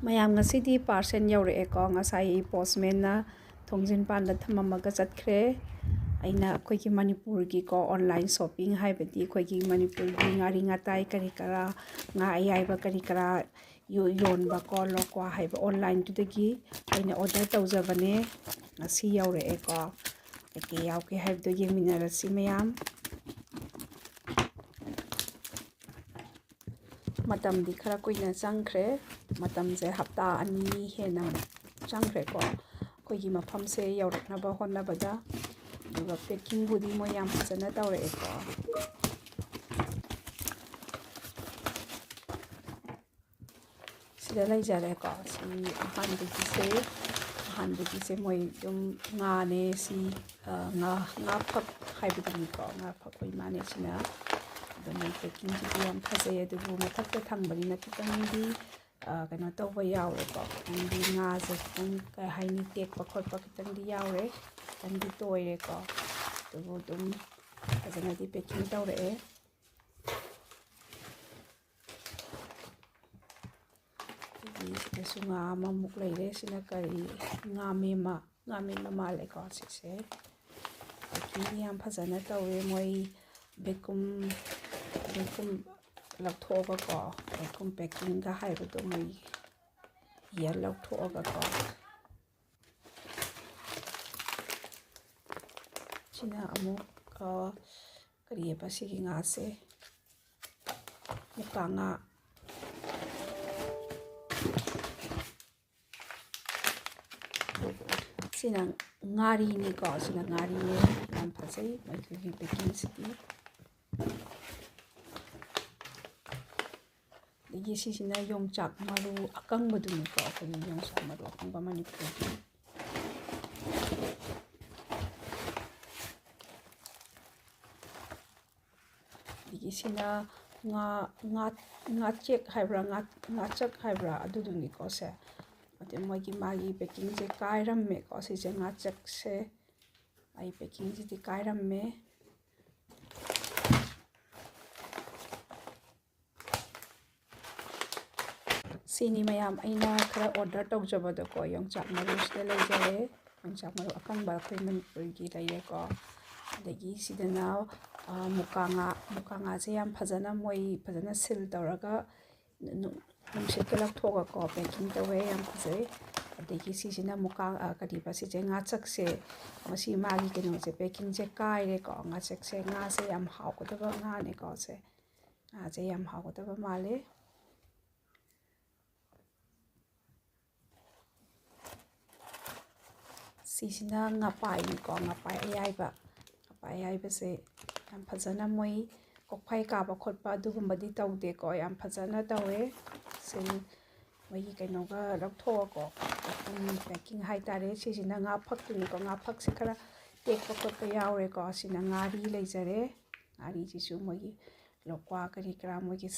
ꯃꯌꯥꯝ ꯉꯁꯤꯗꯤ ꯄꯥꯔꯁꯦꯜ ꯌꯧꯔꯛꯑꯦꯀꯣ ꯉꯁꯥꯏ ꯄꯣꯁꯃꯦꯟꯅ ꯊꯣꯡꯖꯤꯟ ꯄꯥꯟꯗ ꯊꯝꯃꯝꯃꯒ ꯆꯠꯈ꯭ꯔꯦ ꯑꯩꯅ ꯑꯩꯈꯣꯏꯒꯤ ꯃꯅꯤꯄꯨꯔꯒꯤꯀꯣ ꯑꯣꯟꯂꯥꯏꯟ ꯁꯣꯞꯄꯤꯡ ꯍꯥꯏꯕꯗꯤ ꯑꯩꯈꯣꯏꯒꯤ ꯃꯅꯤꯄꯨꯔꯒꯤ ꯉꯥꯔꯤ ꯉꯥꯇꯥꯏ ꯀꯔꯤ ꯀꯔꯥ ꯉꯥ ꯑꯌꯥꯏꯕ ꯀꯔꯤ ꯀꯔꯥ ꯌꯣꯟꯕꯀꯣ ꯂꯣꯛꯀ꯭ꯋꯥ ꯍꯥꯏꯕ ꯑꯣꯟꯂꯥꯏꯟꯗꯨꯗꯒꯤ ꯑꯩꯅ ꯑꯣꯔꯗꯔ ꯇꯧꯖꯕꯅꯦ ꯉꯁꯤ ꯌꯧꯔꯛꯑꯦꯀꯣ ꯀꯩꯀꯩ ꯌꯥꯎꯒꯦ ꯍꯥꯏꯕꯗꯣ ꯌꯦꯡꯃꯤꯟꯅꯔꯁꯤ ꯃꯌꯥꯝ ꯃꯇꯝꯗꯤ ꯈꯔ ꯀꯨꯏꯅ ꯆꯪꯈ꯭ꯔꯦ ꯃꯇꯝꯁꯦ ꯍꯞꯇꯥ 2 ꯍꯦꯟꯅ ꯆꯪꯈ꯭ꯔꯦꯀꯣ ꯑꯩꯈꯣꯏꯒꯤ ꯃꯐꯝꯁꯦ ꯌꯧꯔꯛꯅꯕ ꯍꯣꯠꯅꯕꯗ ꯑꯗꯨꯒ ꯄꯦꯛꯀꯤꯡꯕꯨꯗꯤ ꯃꯣꯏ ꯌꯥꯝ ꯐꯖꯅ ꯇꯧꯔꯛꯑꯦꯀꯣ ꯁꯤꯗ ꯂꯩꯖꯔꯦꯀꯣ ꯁꯤ ꯑꯍꯥꯟꯕꯒꯤꯁꯦ ꯃꯣꯏ ꯑꯗꯨꯝ ꯉꯥꯅꯦ ꯁꯤ ꯉꯥꯐꯛ ꯍꯥꯏꯕꯗꯨꯅꯤꯀꯣ ꯉꯥꯐꯛ ꯑꯣꯏ ꯃꯥꯅꯦ ꯁꯤꯅ ꯑꯗꯨ ꯃꯣꯏ ꯄꯦꯛꯀꯤꯡꯁꯤꯗꯤ ꯌꯥꯝ ꯐꯖꯩ ꯑꯗꯨꯕꯨ ꯃꯊꯛꯇ ꯊꯪꯕꯅꯤꯅ ꯈꯤꯇꯪꯗꯤ ꯀꯩꯅꯣ ꯇꯧꯕ ꯌꯥꯎꯔꯦꯀꯣ ꯈꯤꯇꯪꯗꯤ ꯉꯥꯁꯦ ꯈꯤꯇꯪ ꯀꯩ ꯍꯥꯏꯅꯤ ꯇꯦꯛꯄ ꯈꯣꯠꯄ ꯈꯤꯇꯪꯗꯤ ꯌꯥꯎꯔꯦ ꯈꯤꯇꯪꯗꯤ ꯇꯣꯏꯔꯦꯀꯣ ꯑꯗꯨꯕꯨ ꯑꯗꯨꯝ ꯐꯖꯅꯗꯤ ꯄꯦꯛꯀꯤꯡ ꯇꯧꯔꯛꯑꯦ ꯁꯤꯗꯁꯨ ꯉꯥ ꯑꯃꯃꯨꯛ ꯂꯩꯔꯦ ꯁꯤꯅ ꯀꯔꯤ ꯉꯥꯃꯦꯝꯃ ꯃꯥꯜꯂꯦꯀꯣ ꯁꯤꯁꯦ ꯄꯦꯛꯀꯤꯡ ꯌꯥꯝ ꯐꯖꯅ ꯇꯧꯋꯦ ꯃꯣꯏ ꯚꯦꯀꯨꯝ ꯂꯧꯊꯣꯛꯑꯒꯀꯣ ꯚꯦꯀꯨꯝ ꯄꯦꯛꯀꯤꯡꯒ ꯍꯥꯏꯕꯗꯣ ꯃꯣꯏ ꯏꯌꯔ ꯂꯧꯊꯣꯛꯑꯒꯀꯣ ꯁꯤꯅ ꯑꯃꯨꯛ ꯀꯔꯤꯑꯕ ꯁꯤꯒꯤ ꯉꯥꯁꯦ ꯃꯨꯀꯥ ꯉꯥ ꯁꯤꯅ ꯉꯥꯔꯤꯅꯤꯀꯣ ꯁꯤꯅ ꯉꯥꯔꯤꯅꯦ ꯌꯥꯝ ꯐꯖꯩ ꯃꯈꯣꯏꯒꯤ ꯄꯦꯛꯀꯤꯡꯁꯤꯗꯤ ꯑꯗꯒꯤ ꯁꯤꯁꯤꯅ ꯌꯣꯡꯆꯥꯛ ꯃꯔꯨ ꯑꯀꯪꯕꯗꯨꯅꯤꯀꯣ ꯑꯩꯈꯣꯏꯒꯤ ꯌꯣꯡꯆꯥꯛ ꯃꯔꯨ ꯑꯀꯪꯕ ꯃꯅꯤꯄꯨꯔꯒꯤ ꯑꯗꯒꯤ ꯁꯤꯅ ꯉꯥꯆꯦꯛ ꯍꯥꯏꯕ꯭ꯔꯥ ꯉꯥꯆꯛ ꯍꯥꯏꯕ꯭ꯔꯥ ꯑꯗꯨꯗꯨꯅꯤꯀꯣ ꯁꯦ ꯑꯗꯩ ꯃꯥꯒꯤ ꯄꯦꯛꯀꯤꯡꯁꯦ ꯀꯥꯏꯔꯝꯃꯦꯀꯣ ꯁꯤꯁꯦ ꯉꯥꯆꯛꯁꯦ ꯑꯩ ꯄꯦꯛꯀꯤꯡꯁꯤꯗꯤ ꯀꯥꯏꯔꯝꯃꯦ ꯁꯤꯅꯤ ꯃꯌꯥꯝ ꯑꯩꯅ ꯈꯔ ꯑꯣꯔꯗꯔ ꯇꯧꯖꯕꯗꯀꯣ ꯌꯣꯡꯆꯥꯛ ꯃꯔꯨꯁꯤꯗ ꯂꯩꯖꯔꯦ ꯌꯣꯡꯆꯥꯛ ꯃꯔꯨ ꯑꯀꯪꯕ ꯑꯩꯈꯣꯏ ꯃꯅꯤꯄꯨꯔꯒꯤ ꯂꯩꯔꯦꯀꯣ ꯑꯗꯒꯤ ꯁꯤꯗꯅ ꯃꯨꯀꯥ ꯉꯥꯁꯦ ꯌꯥꯝ ꯐꯖꯅ ꯃꯣꯏ ꯐꯖꯅ ꯁꯤꯜ ꯇꯧꯔꯒ ꯅꯨꯡꯁꯤꯠꯀ ꯂꯧꯊꯣꯛꯑꯒꯀꯣ ꯄꯦꯛꯀꯤꯡ ꯇꯧꯋꯦ ꯌꯥꯝ ꯐꯖꯩ ꯑꯗꯒꯤ ꯁꯤꯁꯤꯅ ꯀꯔꯤꯕ ꯁꯤꯁꯦ ꯉꯥꯆꯛꯁꯦ ꯃꯁꯤ ꯃꯥꯒꯤ ꯀꯩꯅꯣꯁꯦ ꯄꯦꯛꯀꯤꯡꯁꯦ ꯀꯥꯏꯔꯦꯀꯣ ꯉꯥꯆꯛꯁꯦ ꯉꯥꯁꯦ ꯌꯥꯝ ꯍꯥꯎꯒꯗꯕ ꯉꯥꯅꯦꯀꯣ ꯉꯥꯁꯦ ꯌꯥꯝ ꯍꯥꯎꯒꯗꯕ ꯃꯥꯜꯂꯦ ꯁꯤꯁꯤꯅ ꯉꯄꯥꯏꯅꯤꯀꯣ ꯉꯄꯥꯏ ꯑꯌꯥꯏꯕꯁꯦ ꯌꯥꯝ ꯐꯖꯅ ꯃꯣꯏ ꯀꯣꯛꯐꯥꯏ ꯀꯥꯕ ꯈꯣꯠꯄ ꯑꯗꯨꯒꯨꯝꯕꯗꯤ ꯇꯧꯗꯦꯀꯣ ꯌꯥꯝ ꯐꯖꯅ ꯇꯧꯋꯦ ꯃꯣꯏꯒꯤ ꯀꯩꯅꯣꯒ ꯂꯧꯊꯣꯛꯑꯀꯣ ꯄꯦꯛꯀꯤꯡ ꯍꯥꯏꯇꯥꯔꯦ ꯁꯤꯁꯤꯅ ꯉꯥꯐꯛꯇꯨꯅꯤꯀꯣ ꯉꯥꯐꯛꯁꯦ ꯈꯔ ꯇꯦꯛꯄ ꯈꯣꯠꯄ ꯌꯥꯎꯔꯦꯀꯣ ꯁꯤꯅ ꯉꯥꯔꯤ ꯂꯩꯖꯔꯦ ꯉꯥꯔꯤꯁꯤꯁꯨ ꯃꯣꯏꯒꯤ ꯂꯣꯛꯀ꯭ꯋꯥ ꯀꯔꯤ ꯀꯔꯥ ꯃꯣꯏꯒꯤ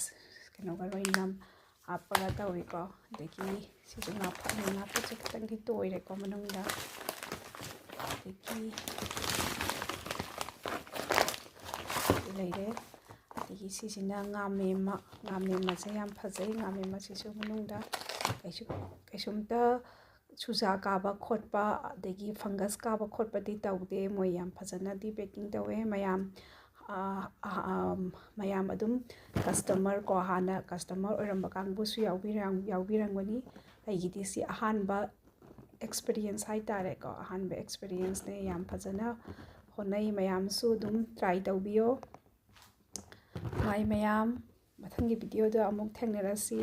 ꯀꯩꯅꯣꯒ ꯂꯣꯏꯅ ꯍꯥꯞꯄꯒ ꯇꯧꯏꯀꯣ ꯑꯗꯒꯤ ꯁꯤꯁꯨ ꯉꯥꯐꯛꯁꯦ ꯈꯤꯇꯪꯗꯤ ꯇꯣꯏꯔꯦꯀꯣ ꯃꯅꯨꯡꯗ ꯑꯗꯒꯤ ꯂꯩꯔꯦ ꯑꯗꯒꯤ ꯁꯤꯁꯤꯅ ꯉꯥꯃꯦꯝꯃꯁꯦ ꯌꯥꯝ ꯐꯖꯩ ꯉꯥꯃꯦꯝꯃꯁꯤꯁꯨ ꯃꯅꯨꯡꯗ ꯀꯩꯁꯨꯝꯇ ꯆꯨꯖꯥꯛ ꯀꯥꯕꯈꯣꯠꯄ ꯑꯗꯒꯤ ꯐꯪꯒꯁ ꯀꯥꯕ ꯈꯣꯠꯄꯗꯤ ꯇꯧꯗꯦ ꯃꯣꯏ ꯌꯥꯝ ꯐꯖꯅꯗꯤ ꯄꯦꯛꯀꯤꯡ ꯇꯧꯋꯦ ꯃꯌꯥꯝ ꯑꯗꯨꯝ ꯀꯁꯇꯃꯔ ꯍꯥꯟꯅ ꯀꯁꯇꯃꯔ ꯑꯣꯏꯔꯝꯕ ꯀꯥꯡꯕꯨꯁꯨ ꯌꯥꯎꯕꯤꯔꯝꯒꯅꯤ ꯑꯩꯒꯤꯗꯤ ꯁꯤ ꯑꯍꯥꯟꯕ ꯑꯦꯛꯁꯄꯤꯔꯤꯌꯦꯟꯁ ꯍꯥꯏꯇꯥꯔꯦꯀꯣ ꯑꯍꯥꯟꯕ ꯑꯦꯛꯁꯄꯤꯔꯤꯌꯦꯟꯁꯅꯦ ꯌꯥꯝ ꯐꯖꯅ ꯍꯣꯠꯅꯩ ꯃꯌꯥꯝꯁꯨ ꯑꯗꯨꯝ ꯇ꯭ꯔꯥꯏ ꯇꯧꯕꯤꯌꯣ ꯃꯌꯥꯝ ꯃꯊꯪꯒꯤ ꯚꯤꯗꯤꯑꯣꯗ ꯑꯃꯨꯛ ꯊꯦꯡꯅꯔꯁꯤ